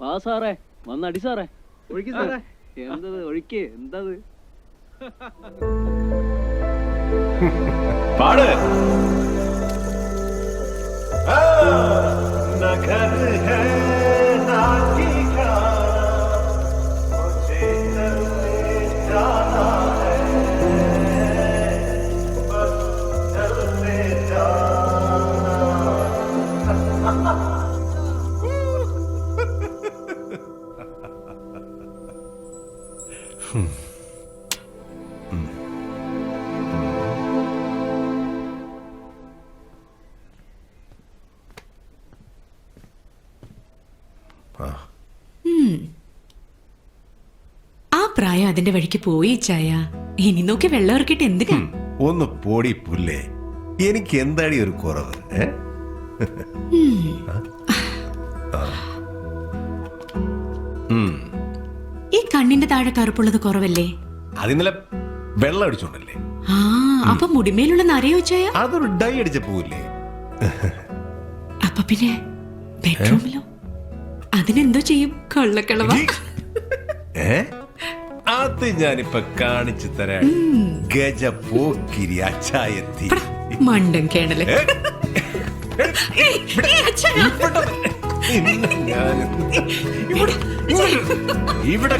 വാ സാറേ, വന്നടി സാറേ. ഒഴിക്ക് സാറേ. എന്തത് ഒഴിക്ക്, എന്തത് പാട്. ആ പ്രായം അതിന്റെ വഴിക്ക് പോയി ചായ. ഇനി നോക്കി വെള്ളം ഇറക്കിട്ട് എന്തിനാ? ഒന്ന് പോടി പുല്ലേ, എനിക്ക് എന്താടി ഒരു കുറവ്? ഈ കണ്ണിന്റെ താഴെ കറുപ്പുള്ളത് കുറവല്ലേ? അതിന്നലെ വെള്ളം അടിച്ചോണ്ടല്ലേ. ആ, അപ്പൊ മുടിമേലുള്ള നരയോ ചായ? അതൊരു ഡൈ അടിച്ച പോവില്ലേ? അപ്പൊ പിന്നെ ബെഡ്റൂമിലോ? അതിനെന്തോ ചെയ്യും? കൊള്ളക്കളവ. അത് ഞാനിപ്പൊ കാണിച്ചു തരാം. ഗജ പോക്കിരി അച്ചായത്തി മണ്ടൻ കേണല്. ഇവിടെ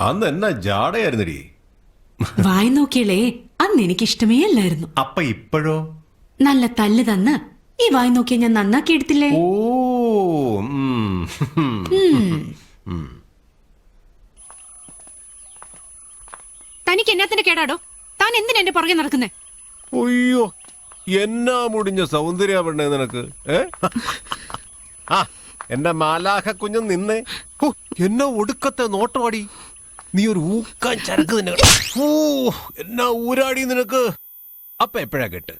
അന്ന് എന്നാ ജാടയായിരുന്നടി. വായി നോക്കിയളേ, അന്ന് എനിക്ക് ഇഷ്ടമേ അല്ലായിരുന്നു. അപ്പൊ ഇപ്പോഴോ? നല്ല തല്ല് തന്ന് ഈ വായി നോക്കിയ ഞാൻ നന്നാക്കി എടുത്തില്ലേ? ഓ, തനിക്ക് എന്നാത്തിന്റെ കേടാടോ? താൻ എന്തിനാ എന്റെ പുറകെ നടക്കുന്നേ? അയ്യോ, എന്നാ മുടിഞ്ഞ സൗന്ദര്യ പെണ്ണേ നിനക്ക്. ആ, എന്റെ മാലാഖ കുഞ്ഞും നിന്നേ. എന്നാ ഒടുക്കത്തെ നോട്ടവാടി. നീ ഒരു ഊക്കാൻ ചരക്ക് തന്നെ. ഓ, എന്നാ ഊരാടി നിനക്ക്. അപ്പൊ എപ്പോഴാ കേട്ട്?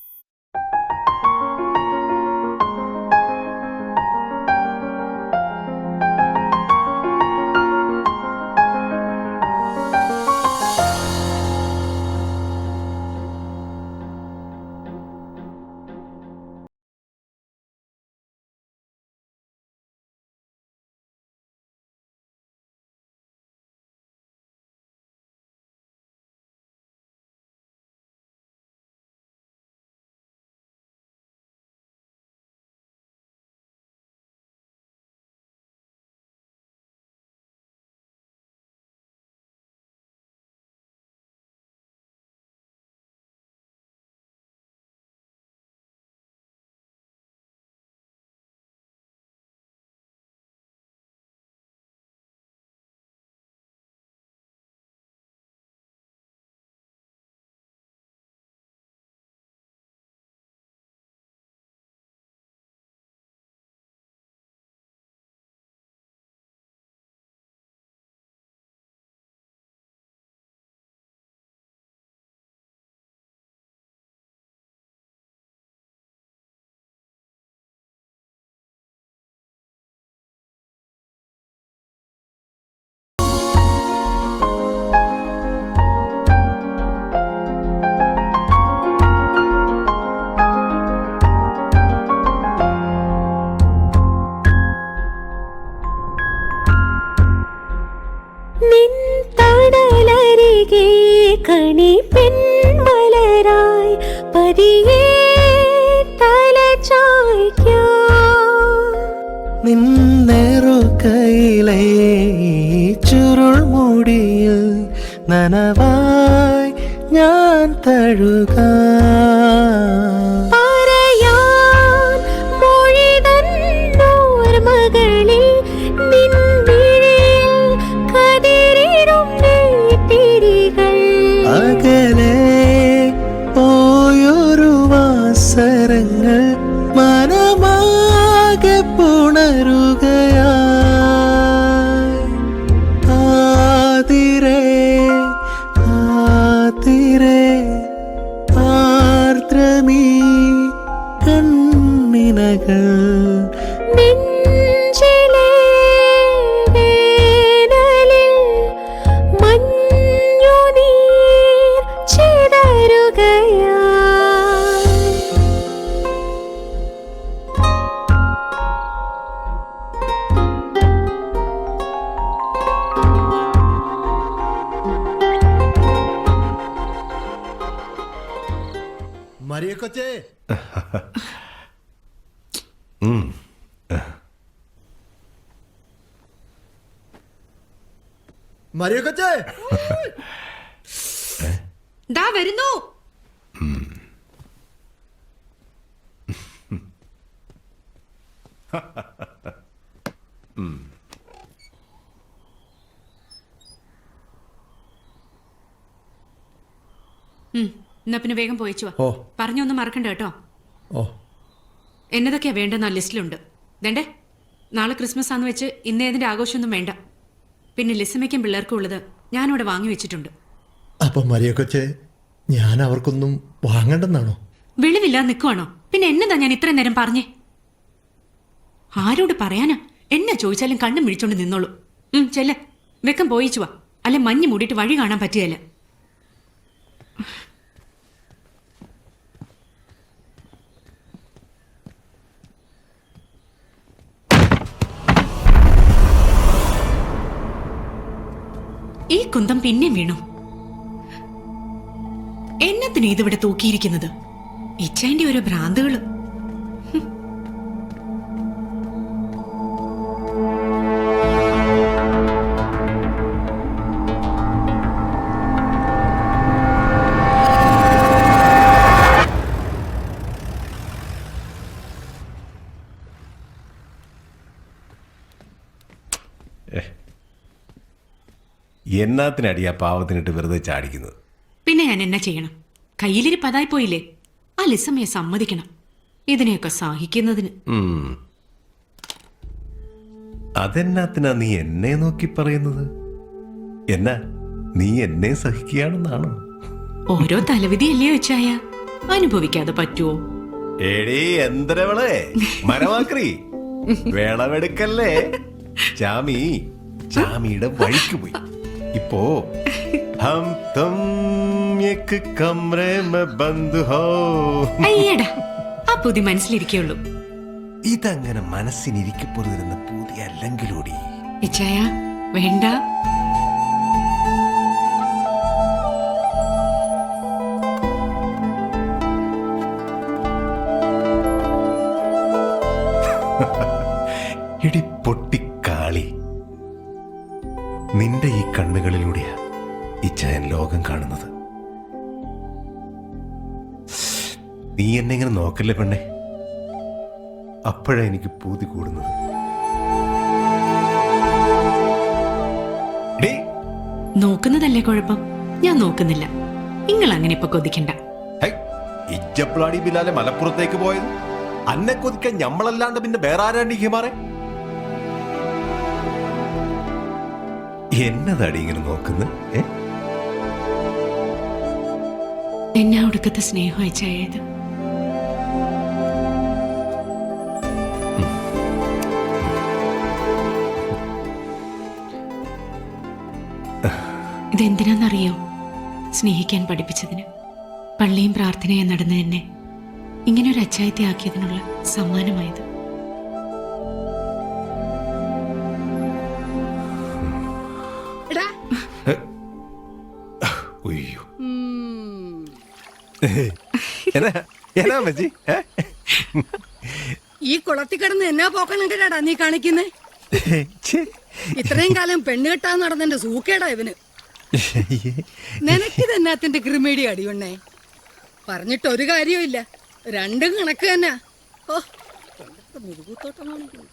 കണി പെൺമലരായി പതിയെ തലചായ്ക്കാം. നിന്നെറു കൈയിലെ ചുരുൾമുടിയിൽ നനവായി ഞാൻ തഴുകാം. പറയാൻ മൊഴിതന്നോർമകളിൽ നിൻ വിഴിയിൽ കതിരിടും നെയ്ത്തിരികൾ. അകലെ പോയൊരു വാസരങ്ങൾ മനമാകെ പുണരുകയായി. ആതിരേ ആതിരേ ആർദ്രമീ കണ്ണിനകൾ നെഞ്ചിലെ വേനലിൽ മഞ്ഞുനീർ ചിതറുകയായി. മരിയ കൊച്ചേ, മരിയ കൊച്ചേ, ദാ വരുന്നു. എന്നാ പിന്നെ വേഗം പോയിച്ചു ഓ. പറഞ്ഞൊന്നും മറക്കണ്ട കേട്ടോ. ഓ എന്നതൊക്കെയാ വേണ്ടെന്ന ലിസ്റ്റിലുണ്ട്. വേണ്ടേ? നാളെ ക്രിസ്മസ് ആന്ന് വെച്ച് ഇന്ന് ഏതിന്റെ ആഘോഷമൊന്നും വേണ്ട. പിന്നെ ലിസമ്മയ്ക്കും പിള്ളേർക്കും ഉള്ളത് ഞാനിവിടെ വാങ്ങി വെച്ചിട്ടുണ്ട്. അപ്പൊ മരിയ കൊച്ചേ, ഞാൻ അവർക്കൊന്നും വാങ്ങണ്ടെന്നാണോ? വെളിവില്ലാതെ നിൽക്കുവാണോ? പിന്നെ എന്നതാ ഞാൻ ഇത്രയും നേരം പറഞ്ഞേ? ആരോട് പറയാനാ? എന്നെ ചോദിച്ചാലും കണ്ണും മിഴിച്ചോണ്ട് നിന്നോളൂ. ചെല്ല വെക്കം പോയിച്ചു വാ, അല്ലെ മഞ്ഞ് മൂടിയിട്ട് വഴി കാണാൻ പറ്റിയല്ല. ഈ കുന്തം പിന്നെ വീണു. എന്നത്തിന് ഇതിവിടെ തൂക്കിയിരിക്കുന്നത്? ഇച്ചേന്റെ ഓരോ ഭ്രാന്തുകള്. എന്നാത്തിനടിയാ പാവത്തിനിട്ട് വെറുതെ ചാടിക്കുന്നത്? പിന്നെ ഞാൻ എന്നാ ചെയ്യണം? കയ്യിലിരി പതായി പോയില്ലേ? ആ ലിസമ്മയെ സമ്മതിക്കണം ഇതിനെയൊക്കെ സഹിക്കുന്നതിന്. അതെന്നാത്തിനാ നീ എന്നെ നോക്കി പറയുന്നത്? എന്നാ നീ എന്നെ സഹിക്കുകയാണെന്നാണോ? ഓരോ തലവിധിയല്ലേ വെച്ചായ, അനുഭവിക്കാതെ പറ്റുമോ? എടീ എന്തരവളെ മരമാക്രി, വിളവെടുക്കല്ലേ. ചാമിയുടെ വഴിക്ക് പോയി. ഇപ്പോ ഹം തും ഏക് കമറേ മേ ബന്ദ് ഹോ. അയ്യടാ, ആ പുതി മനസ്സിലിരിക്കുള്ളൂ. ഇതങ്ങനെ മനസ്സിനിരിക്കപ്പോരുന്ന പുതിയ അല്ലെങ്കിലൂടി. ഇച്ചായ വേണ്ട. ഇടി പൊട്ടിക്കാളി, നിന്റെ ഈ കണ്ണുകളിലൂടെയാ ഇച്ചായൻ ലോകം കാണുന്നത്. നീ എന്നെ ഇങ്ങനെ നോക്കല്ലേ പെണ്ണെ, അപ്പോഴാ എനിക്ക് പൂതി കൂടുന്നത്. നോക്കുന്നതല്ലേ കുഴപ്പം? ഞാൻ നോക്കുന്നില്ല. നിങ്ങൾ അങ്ങനെ ഇപ്പൊ കൊതിക്കണ്ട. ഇജ്ജപ്ലാടി ബിലാലെ മലപ്പുറത്തേക്ക് പോയത് അന്നെ കൊതിക്കാൻ ഞമ്മളല്ലാണ്ട് പിന്നെ വേറെ ആരാണ്ട് ഹിമാറെ? എന്നതാടി ഇങ്ങനെ നോക്കുന്നത്? എന്നെ ഒടുക്കത്തെ സ്നേഹം അയച്ചായത്. ഇതെന്തിനാന്നറിയോ? സ്നേഹിക്കാൻ പഠിപ്പിച്ചതിന്, പള്ളിയും പ്രാർത്ഥനയും നടന്ന എന്നെ ഇങ്ങനെ ഒരു അച്ചായത്തെ ആക്കിയതിനുള്ള സമ്മാനമായത്. ഉയ്യോ എന്നാ എന്നാ അമ്മച്ചി ഈ കുളത്തിൽ കിടന്ന് എന്നാ പോക്കം കണ്ടിട്ടാടാ നീ കാണിക്കുന്നേ? ഇത്രയും കാലം പെണ്ണ് കെട്ടാൻ നടന്നെന്റെ സൂക്കേടാ ഇവന്. നിനക്കിത് എന്നാത്തിന്റെ ക്രിമേഡി അടിയുണ്ണേ? പറഞ്ഞിട്ട് ഒരു കാര്യമില്ല, രണ്ടും കണക്ക് തന്നെ. ഓ മുരുകൂത്തോട്ടം കാണിക്കുന്നു.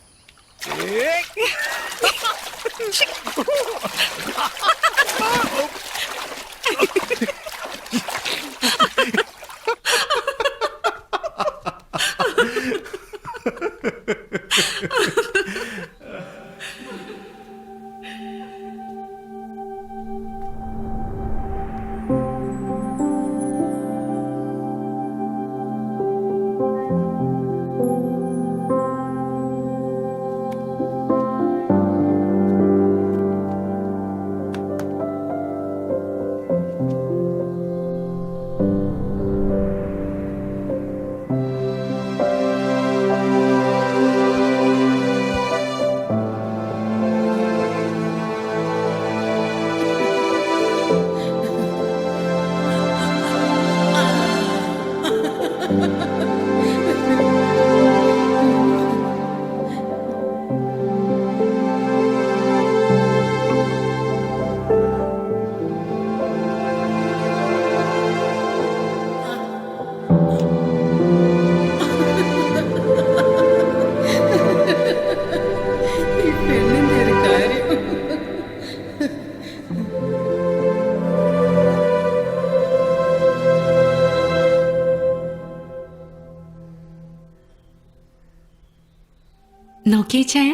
ഈ പെണ്ണിന്റെ ഒരു കാര്യം. നോക്കിയേ ചായ.